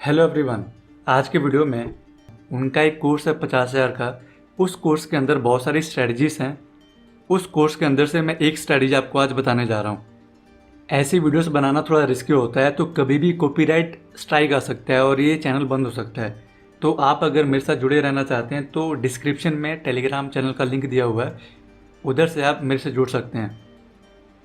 Hello everyone. आज के video में उनका एक कोर्स है 50,000 का। उस कोर्स के अंदर बहुत सारी स्ट्रेटजीज़ हैं। उस कोर्स के अंदर से मैं एक स्ट्रेटजी आपको आज बताने जा रहा हूँ। ऐसी वीडियोस बनाना थोड़ा रिस्की होता है, तो कभी भी कॉपीराइट स्ट्राइक आ सकता है और ये चैनल बंद हो सकता है। तो आप अगर मेरे साथ जुड़े रहना चाहते हैं तो डिस्क्रिप्शन में टेलीग्राम चैनल का लिंक दिया हुआ है, उधर से आप मेरे से जुड़ सकते हैं।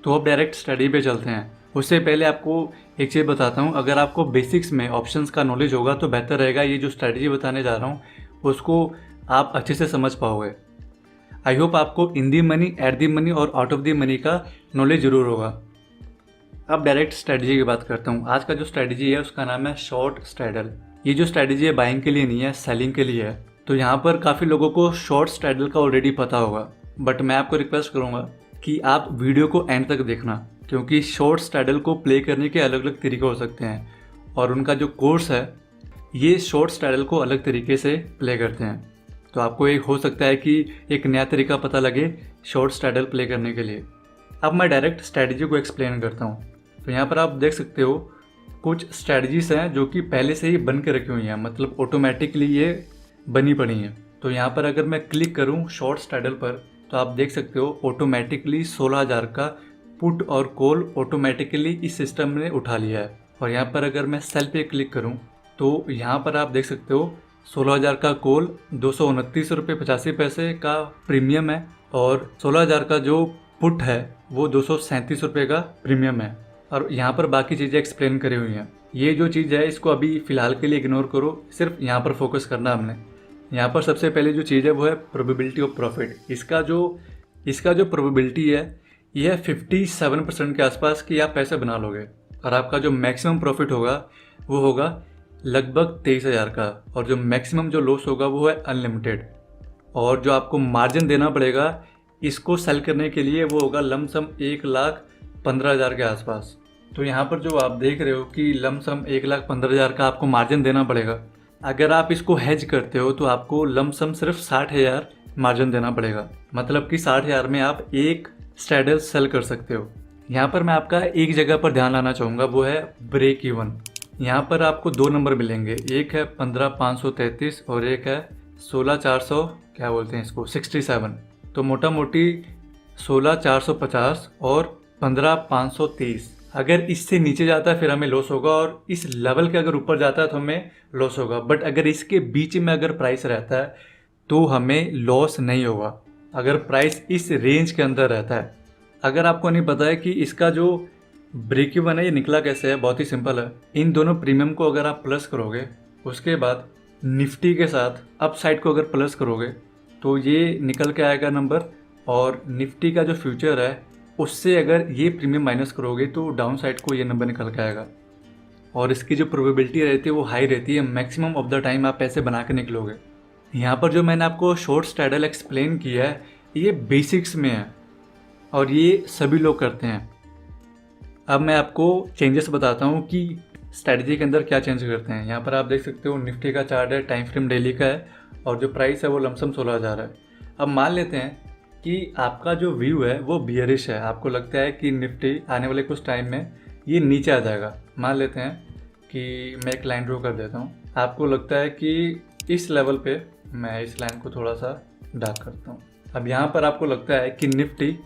तो अब डायरेक्ट स्टडी पे चलते हैं। उससे पहले आपको एक चीज़ बताता हूँ, अगर आपको बेसिक्स में ऑप्शंस का नॉलेज होगा तो बेहतर रहेगा। ये जो स्ट्रेटजी बताने जा रहा हूँ उसको आप अच्छे से समझ पाओगे। आई होप आपको in the money, at the money और आउट ऑफ दी मनी का नॉलेज ज़रूर होगा। अब डायरेक्ट स्ट्रेटजी की बात करता हूँ। आज का जो स्ट्रेटजी है उसका नाम है शॉर्ट स्ट्रैडल। ये जो स्ट्रेटजी है बाइंग के लिए नहीं है, सेलिंग के लिए है। तो यहाँ पर काफ़ी लोगों को शॉर्ट स्ट्रैडल का ऑलरेडी पता होगा, बट मैं आपको रिक्वेस्ट करूँगा कि आप वीडियो को एंड तक देखना, क्योंकि शॉर्ट स्ट्रैडल को प्ले करने के अलग अलग तरीके हो सकते हैं और उनका जो कोर्स है ये शॉर्ट स्ट्रैडल को अलग तरीके से प्ले करते हैं। तो आपको एक हो सकता है कि एक नया तरीका पता लगे शॉर्ट स्ट्रैडल प्ले करने के लिए। अब मैं डायरेक्ट स्ट्रैटेजी को एक्सप्लेन करता हूँ। तो यहाँ पर आप देख सकते हो कुछ स्ट्रैटेजीज हैं जो कि पहले से ही बन के रखी हुई हैं, मतलब ऑटोमेटिकली ये बनी पड़ी हैं। तो यहाँ पर अगर मैं क्लिक करूँ शॉर्ट स्ट्रैडल पर तो आप देख सकते हो ऑटोमेटिकली 16,000 का पुट और कॉल ऑटोमेटिकली इस सिस्टम ने उठा लिया है। और यहाँ पर अगर मैं सेल पे क्लिक करूँ तो यहाँ पर आप देख सकते हो 16,000 का कॉल, 229 रुपये 85 पैसे का प्रीमियम है और 16,000 का जो पुट है वो 237 रुपये का प्रीमियम है। और यहाँ पर बाकी चीज़ें एक्सप्लेन करी हुई हैं। ये जो चीज़ है इसको अभी फ़िलहाल के लिए इग्नोर करो, सिर्फ यहाँ पर फोकस करना हमने। यहाँ पर सबसे पहले जो चीज़ है वो है प्रोबेबिलिटी ऑफ प्रॉफिट। इसका जो प्रोबेबिलिटी है ये है 57% के आसपास कि आप पैसे बना लोगे और आपका जो मैक्सिमम प्रॉफिट होगा वो होगा लगभग 23,000 का, और जो मैक्सिमम जो लॉस होगा वो है अनलिमिटेड। और जो आपको मार्जिन देना पड़ेगा इसको सेल करने के लिए वो होगा लमसम 1,15,000 के आसपास। तो यहाँ पर जो आप देख रहे हो कि लमसम 1,15,000 का आपको मार्जिन देना पड़ेगा। अगर आप इसको हेज करते हो तो आपको लमसम सिर्फ 60,000 मार्जिन देना पड़ेगा, मतलब कि 60,000 में आप एक स्ट्रैडल सेल कर सकते हो। यहाँ पर मैं आपका एक जगह पर ध्यान लाना चाहूँगा, वो है ब्रेक इवन। यहाँ पर आपको दो नंबर मिलेंगे, एक है 15,533 और एक है 16,400 क्या बोलते हैं इसको 67। तो मोटा मोटी 16,450 और 15,530। अगर इससे नीचे जाता है फिर हमें लॉस होगा और इस लेवल के अगर ऊपर जाता है तो हमें लॉस होगा। बट अगर इसके बीच में अगर प्राइस रहता है तो हमें लॉस नहीं होगा, अगर प्राइस इस रेंज के अंदर रहता है। अगर आपको नहीं पता है कि इसका जो ब्रेक इवन है ये निकला कैसे है, बहुत ही सिंपल है। इन दोनों प्रीमियम को अगर आप प्लस करोगे, उसके बाद निफ्टी के साथ अप साइड को अगर प्लस करोगे तो ये निकल के आएगा नंबर, और निफ्टी का जो फ्यूचर है उससे अगर ये प्रीमियम माइनस करोगे तो डाउन साइड को ये नंबर निकल के आएगा। और इसकी जो प्रोबेबिलिटी रहती है वो हाई रहती है, मैक्सिमम ऑफ द टाइम आप पैसे बना के निकलोगे। यहाँ पर जो मैंने आपको शॉर्ट स्ट्रैडल एक्सप्लेन किया है ये बेसिक्स में है और ये सभी लोग करते हैं। अब मैं आपको चेंजेस बताता हूँ कि स्ट्रैटेजी के अंदर क्या चेंज करते हैं। यहाँ पर आप देख सकते हो निफ्टी का चार्ट है, टाइम फ्रेम डेली का है और जो प्राइस है वो लमसम 16,000 है। अब मान लेते हैं कि आपका जो व्यू है वो बियरिश है, आपको लगता है कि निफ्टी आने वाले कुछ टाइम में ये नीचे आ जाएगा। मान लेते हैं कि मैं एक लाइन ड्रॉ कर देता हूँ, आपको लगता है कि इस लेवल पे, मैं इस लाइन को थोड़ा सा डार्क करता हूँ। अब यहाँ पर आपको लगता है कि निफ्टी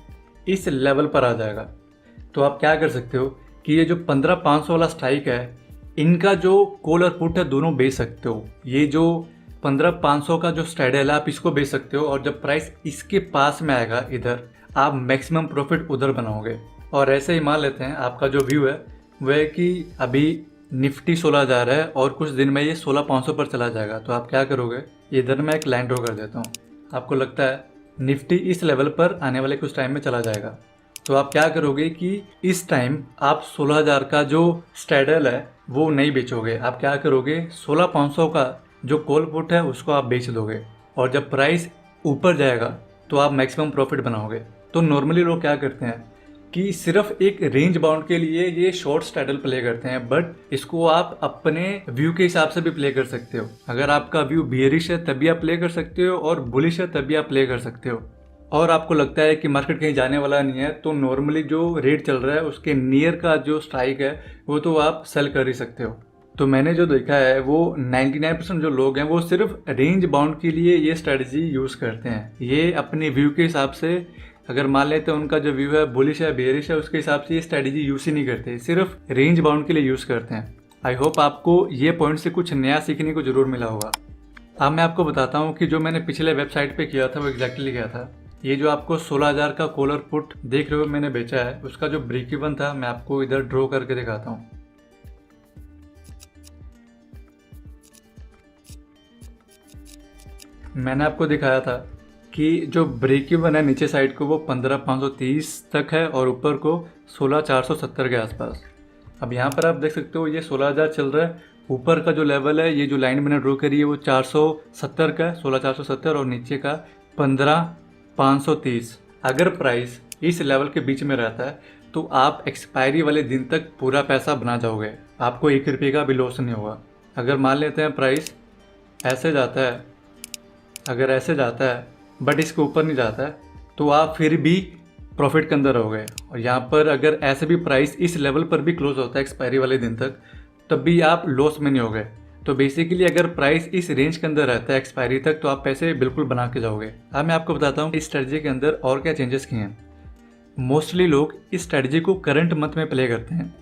इस लेवल पर आ जाएगा, तो आप क्या कर सकते हो कि ये जो 15,500 वाला स्ट्राइक है इनका जो कॉल और पुट है दोनों बेच सकते हो। ये जो 15,500 का जो स्ट्रैडल है आप इसको बेच सकते हो, और जब प्राइस इसके पास में आएगा इधर आप मैक्सिमम प्रॉफिट उधर बनाओगे। और ऐसे ही मान लेते हैं आपका जो व्यू है वह है कि अभी निफ्टी 16,000 है और कुछ दिन में ये 16,500 पर चला जाएगा। तो आप क्या करोगे, इधर मैं एक लाइन ड्रॉ कर देता हूँ, आपको लगता है निफ्टी इस लेवल पर आने वाले कुछ टाइम में चला जाएगा। तो आप क्या करोगे कि इस टाइम आप 16,000 का जो स्ट्रैडल है वो नहीं बेचोगे, आप क्या करोगे 16,500 का जो कॉल पुट है उसको आप बेच दोगे, और जब प्राइस ऊपर जाएगा तो आप मैक्सिमम प्रॉफिट बनाओगे। तो नॉर्मली लोग क्या करते हैं कि सिर्फ एक रेंज बाउंड के लिए ये शॉर्ट स्ट्रैडल प्ले करते हैं, बट इसको आप अपने व्यू के हिसाब से भी प्ले कर सकते हो। अगर आपका व्यू बियरिश है तभी आप प्ले कर सकते हो और बुलिश है तभी आप प्ले कर सकते हो। और आपको लगता है कि मार्केट कहीं जाने वाला नहीं है तो नॉर्मली जो रेट चल रहा है उसके नियर का जो स्ट्राइक है वो तो आप सेल कर ही सकते हो। तो मैंने जो देखा है वो 99% जो लोग हैं वो सिर्फ रेंज बाउंड के लिए ये स्ट्रेटजी यूज़ करते हैं। ये अपने व्यू के हिसाब से, अगर मान लेते हैं उनका जो व्यू है बुलिश है बेयरिश है, उसके हिसाब से ये स्ट्रेटजी यूज़ ही नहीं करते, सिर्फ रेंज बाउंड के लिए यूज़ करते हैं। आई होप आपको ये पॉइंट से कुछ नया सीखने को ज़रूर मिला होगा। अब मैं आपको बताता हूँ कि जो मैंने पिछले वेबसाइट पे किया था वो एग्जैक्टली क्या था। ये जो आपको 16,000 का कॉलर पुट देख रहे हो मैंने बेचा है, उसका जो ब्रेक इवन था मैं आपको इधर ड्रॉ करके दिखाता हूँ। मैंने आपको दिखाया था कि जो ब्रेक इवन है नीचे साइड को वो 15,530 तक है और ऊपर को 16,470 के आसपास। अब यहाँ पर आप देख सकते हो ये 16,000 चल रहा है, ऊपर का जो लेवल है ये जो लाइन मैंने ड्रॉ करी है वो 470 का है, 16,470 और नीचे का 15,530। अगर प्राइस इस लेवल के बीच में रहता है तो आप एक्सपायरी वाले दिन तक पूरा पैसा बना जाओगे, आपको 1 रुपये का भी लॉस नहीं होगा। अगर मान लेते हैं प्राइस ऐसे जाता है, अगर ऐसे जाता है बट इसके ऊपर नहीं जाता है तो आप फिर भी प्रॉफिट के अंदर रहोगे। और यहाँ पर अगर ऐसे भी प्राइस इस लेवल पर भी क्लोज होता है एक्सपायरी वाले दिन तक, तब भी आप लॉस में नहीं होगे। तो बेसिकली अगर प्राइस इस रेंज के अंदर रहता है एक्सपायरी तक तो आप पैसे बिल्कुल बना के जाओगे। अब मैं आपको बताता हूँ इस स्ट्रेटजी के अंदर और क्या चेंजेस किए हैं। मोस्टली लोग इस स्ट्रेटजी को करंट मंथ में प्ले करते हैं,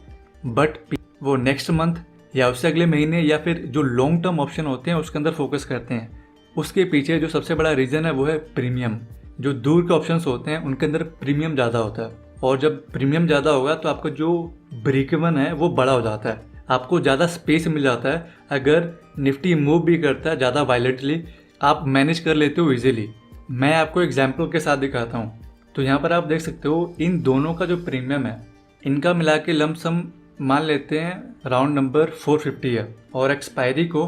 बट वो नेक्स्ट मंथ या उससे अगले महीने या फिर जो लॉन्ग टर्म ऑप्शन होते हैं उसके अंदर फोकस करते हैं। उसके पीछे जो सबसे बड़ा रीज़न है वो है प्रीमियम। जो दूर के ऑप्शंस होते हैं उनके अंदर प्रीमियम ज़्यादा होता है, और जब प्रीमियम ज़्यादा होगा तो आपका जो ब्रेक इवन है वो बड़ा हो जाता है, आपको ज़्यादा स्पेस मिल जाता है। अगर निफ्टी मूव भी करता है ज़्यादा वायलेंटली आप मैनेज कर लेते हो इजीली। मैं आपको एग्जांपल के साथ दिखाता हूँ। तो यहाँ पर आप देख सकते हो इन दोनों का जो प्रीमियम है इनका मिला के लमसम मान लेते हैं राउंड नंबर 450 है, और एक्सपायरी को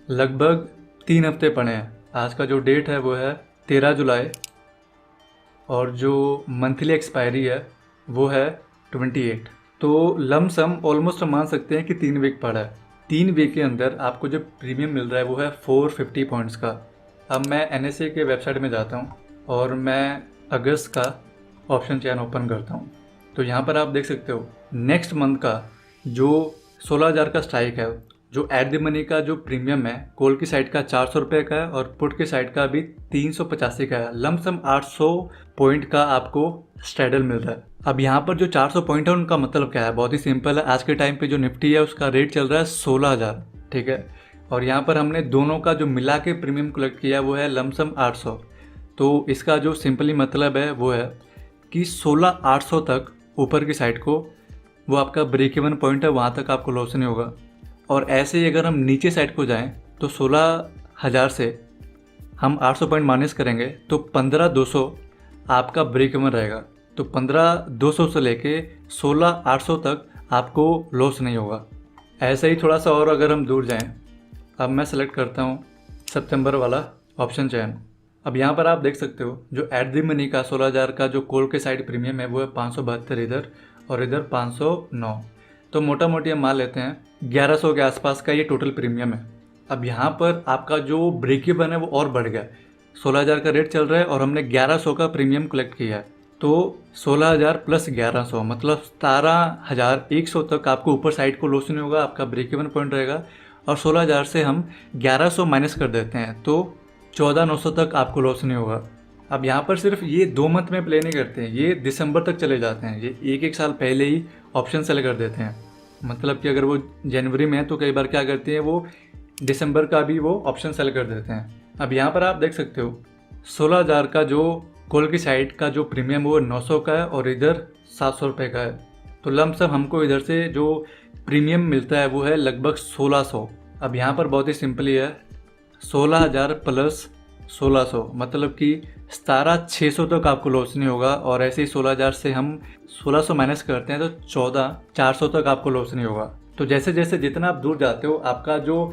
लगभग 3 हफ्ते पड़े हैं। आज का जो डेट है वो है 13 जुलाई और जो मंथली एक्सपायरी है वो है 28। तो लमसम ऑलमोस्ट मान सकते हैं कि 3 वीक पड़ा है। 3 वीक के अंदर आपको जो प्रीमियम मिल रहा है वो है 450 पॉइंट्स का। अब मैं NSE के वेबसाइट में जाता हूँ और मैं अगस्त का ऑप्शन चेन ओपन करता हूँ। तो यहाँ पर आप देख सकते हो नेक्स्ट मंथ का जो 16,000 का स्ट्राइक है, जो एट द मनी का जो प्रीमियम है कॉल की साइड का 400 रुपये का है और पुट की साइड का भी 385 का है। लमसम 800 पॉइंट का आपको स्ट्रैडल मिल रहा है। अब यहाँ पर जो 400 पॉइंट है उनका मतलब क्या है, बहुत ही सिंपल है। आज के टाइम पे जो निफ्टी है उसका रेट चल रहा है 16,000, ठीक है, और यहाँ पर हमने दोनों का जो मिला के प्रीमियम कलेक्ट किया वो है लमसम 800। तो इसका जो सिंपली मतलब है वो है कि 16,800 तक ऊपर की साइड को वो आपका ब्रेक इवन पॉइंट है, वहाँ तक आपको लॉस नहीं होगा। और ऐसे ही अगर हम नीचे साइड को जाएं तो 16,000 से हम 800 पॉइंट माइनस करेंगे तो 15,200 आपका ब्रेक इवन रहेगा। तो 15,200 से लेके 16,800 तक आपको लॉस नहीं होगा। ऐसे ही थोड़ा सा और अगर हम दूर जाएं, अब मैं सेलेक्ट करता हूं सितंबर वाला ऑप्शन चेन। अब यहाँ पर आप देख सकते हो जो एट द मनी का 16,000 का जो कॉल के साइड प्रीमियम है वो है 572 इधर और इधर 509। तो मोटा मोटी हम मान लेते हैं 1100 के आसपास का ये टोटल प्रीमियम है। अब यहाँ पर आपका जो ब्रेक इवन है वो और बढ़ गया। 16,000 का रेट चल रहा है और हमने 1100 का प्रीमियम कलेक्ट किया है, तो 16,000 प्लस 1100 मतलब 17,100 तक आपको ऊपर साइड को लॉस नहीं होगा, आपका ब्रेक इवन पॉइंट रहेगा। और 16,000 से हम 1100 माइनस कर देते हैं तो 14,900 तक आपको लॉस नहीं होगा। अब यहाँ पर सिर्फ ये 2 मंथ में प्ले नहीं करते हैं, ये दिसंबर तक चले जाते हैं। ये एक साल पहले ही ऑप्शन सेल कर देते हैं। मतलब कि अगर वो जनवरी में है तो कई बार क्या करते हैं वो दिसंबर का भी वो ऑप्शन सेल कर देते हैं। अब यहाँ पर आप देख सकते हो 16,000 का जो कॉल की साइड का जो प्रीमियम वो 900 का है और इधर 700 रुपये का है। तो लमसम हमको इधर से जो प्रीमियम मिलता है वो है लगभग 1,600। अब यहाँ पर बहुत ही सिंपल ही है, 16,000 प्लस 1,600 मतलब कि 17,600 तक आपको लॉस नहीं होगा। और ऐसे ही 16,000 से हम 1,600 माइनस करते हैं तो 14,400 तक आपको लॉस नहीं होगा। तो जैसे जैसे जितना आप दूर जाते हो आपका जो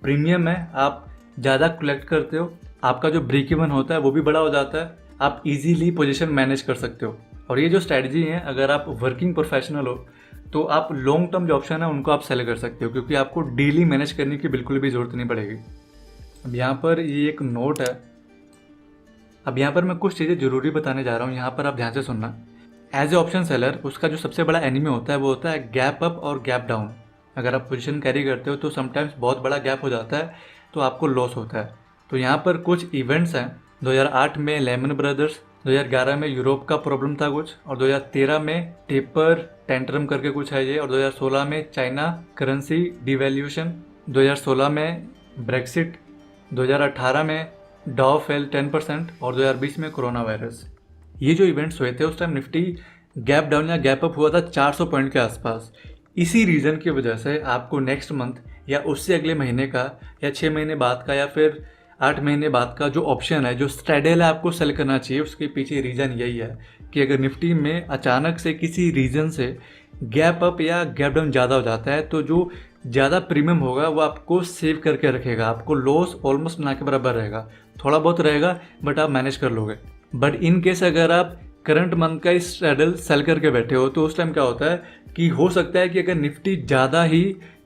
प्रीमियम है आप ज़्यादा कलेक्ट करते हो, आपका जो ब्रेक इवन होता है वो भी बड़ा हो जाता है, आप इजीली पोजीशन मैनेज कर सकते हो। और ये जो स्ट्रैटेजी है अगर आप वर्किंग प्रोफेशनल हो तो आप लॉन्ग टर्म जो ऑप्शन है उनको आप सेल कर सकते हो, क्योंकि आपको डेली मैनेज करने की बिल्कुल भी ज़रूरत नहीं पड़ेगी। अब यहाँ पर ये एक नोट है। अब यहाँ पर मैं कुछ चीज़ें ज़रूरी बताने जा रहा हूँ, यहाँ पर आप ध्यान से सुनना। एज ए ऑप्शन सेलर उसका जो सबसे बड़ा एनिमी होता है वो होता है गैप अप और गैप डाउन। अगर आप पोजीशन कैरी करते हो तो समटाइम्स बहुत बड़ा गैप हो जाता है, तो आपको लॉस होता है। तो यहाँ पर कुछ इवेंट्स हैं। 2008 में लेमन ब्रदर्स, 2011 में यूरोप का प्रॉब्लम था कुछ, और 2013 में टेपर टेंट्रम करके कुछ है ये, और 2016 में चाइना करेंसी डिवैल्यूएशन, 2016 में ब्रेक्सिट, 2018 में डाउ फेल 10% और 2020 में कोरोना वायरस। ये जो इवेंट्स हुए थे उस टाइम निफ्टी गैप डाउन या गैप अप हुआ था 400 पॉइंट के आसपास। इसी रीज़न की वजह से आपको नेक्स्ट मंथ या उससे अगले महीने का या 6 महीने बाद का या फिर 8 महीने बाद का जो ऑप्शन है, जो स्ट्रैडल है, आपको सेल करना चाहिए। उसके पीछे रीज़न यही है कि अगर निफ्टी में अचानक से किसी रीज़न से गैप अप या गैप डाउन ज़्यादा हो जाता है तो जो ज़्यादा प्रीमियम होगा वो आपको सेव करके रखेगा। आपको लॉस ऑलमोस्ट ना के बराबर रहेगा, थोड़ा बहुत रहेगा बट आप मैनेज कर लोगे। बट इन केस अगर आप करंट मंथ का इस स्ट्रैडल सेल करके बैठे हो तो उस टाइम क्या होता है कि हो सकता है कि अगर निफ्टी ज़्यादा ही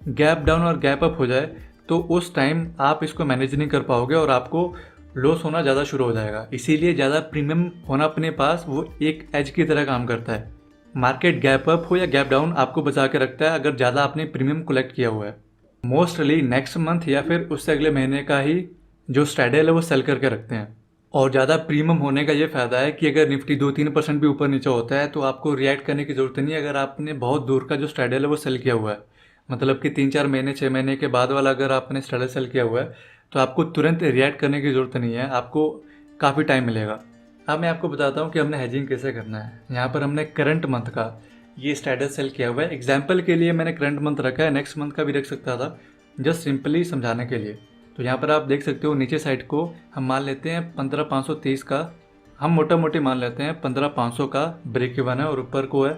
गैप डाउन और गैप अप हो जाए तो उस टाइम आप इसको मैनेज नहीं कर पाओगे और आपको लॉस होना ज़्यादा शुरू हो जाएगा। इसीलिए ज़्यादा प्रीमियम होना अपने पास वो एक एज की तरह काम करता है। मार्केट गैप अप हो या गैप डाउन आपको बचा के रखता है अगर ज़्यादा आपने प्रीमियम कलेक्ट किया हुआ है। मोस्टली नेक्स्ट मंथ या फिर उससे अगले महीने का ही जो स्ट्रैडल है वो सेल करके रखते हैं। और ज़्यादा प्रीमियम होने का ये फ़ायदा है कि अगर निफ्टी 2-3% भी ऊपर नीचे होता है तो आपको रिएक्ट करने की ज़रूरत नहीं है। अगर आपने बहुत दूर का जो स्ट्रैडल है वो सेल किया हुआ है, मतलब कि 3-4 महीने 6 महीने के बाद वाला अगर आपने स्ट्रैडल सेल किया हुआ है तो आपको तुरंत रिएक्ट करने की ज़रूरत नहीं है, आपको काफ़ी टाइम मिलेगा। अब मैं आपको बताता हूँ कि हमने हेजिंग कैसे करना है। यहाँ पर हमने करंट मंथ का ये स्ट्रैडल सेल किया हुआ है। एग्जाम्पल के लिए मैंने करंट मंथ रखा है, नेक्स्ट मंथ का भी रख सकता था, जस्ट सिंपली समझाने के लिए। तो यहाँ पर आप देख सकते हो नीचे साइड को हम मान लेते हैं 15,530 का, हम मोटा मोटी मान लेते हैं 15,500 का ब्रेक इवन है और ऊपर को है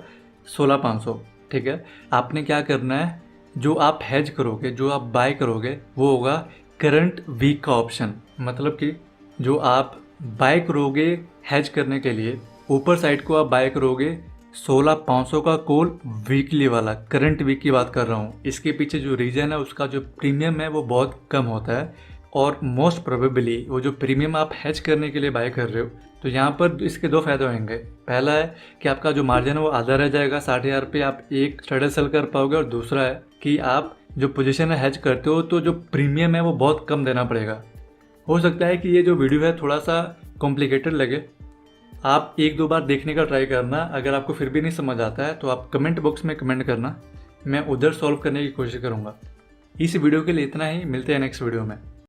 16,500। ठीक है, आपने क्या करना है, जो आप हेज करोगे, जो आप बाय करोगे वो होगा करंट वीक का ऑप्शन। मतलब कि जो आप बाय करोगे हेज करने के लिए, ऊपर साइड को आप बाय करोगे 16,500 का कॉल वीकली वाला, करंट वीक की बात कर रहा हूँ। इसके पीछे जो रीज़न है उसका जो प्रीमियम है वो बहुत कम होता है और मोस्ट प्रोबेबली वो जो प्रीमियम आप हेज करने के लिए बाय कर रहे हो तो यहाँ पर इसके दो फायदे होंगे। पहला है कि आपका जो मार्जिन है वो आधा रह जाएगा, 60,000 पे आप एक स्ट्रैडल सेल कर पाओगे, और दूसरा है कि आप जो पोजीशन है हेज करते हो तो जो प्रीमियम है वो बहुत कम देना पड़ेगा। हो सकता है कि ये जो वीडियो है थोड़ा सा कॉम्प्लिकेटेड लगे, आप 1-2 बार देखने का ट्राई करना। अगर आपको फिर भी नहीं समझ आता है तो आप कमेंट बॉक्स में कमेंट करना, मैं उधर सॉल्व करने की कोशिश करूँगा। इस वीडियो के लिए इतना ही, मिलते हैं नेक्स्ट वीडियो में।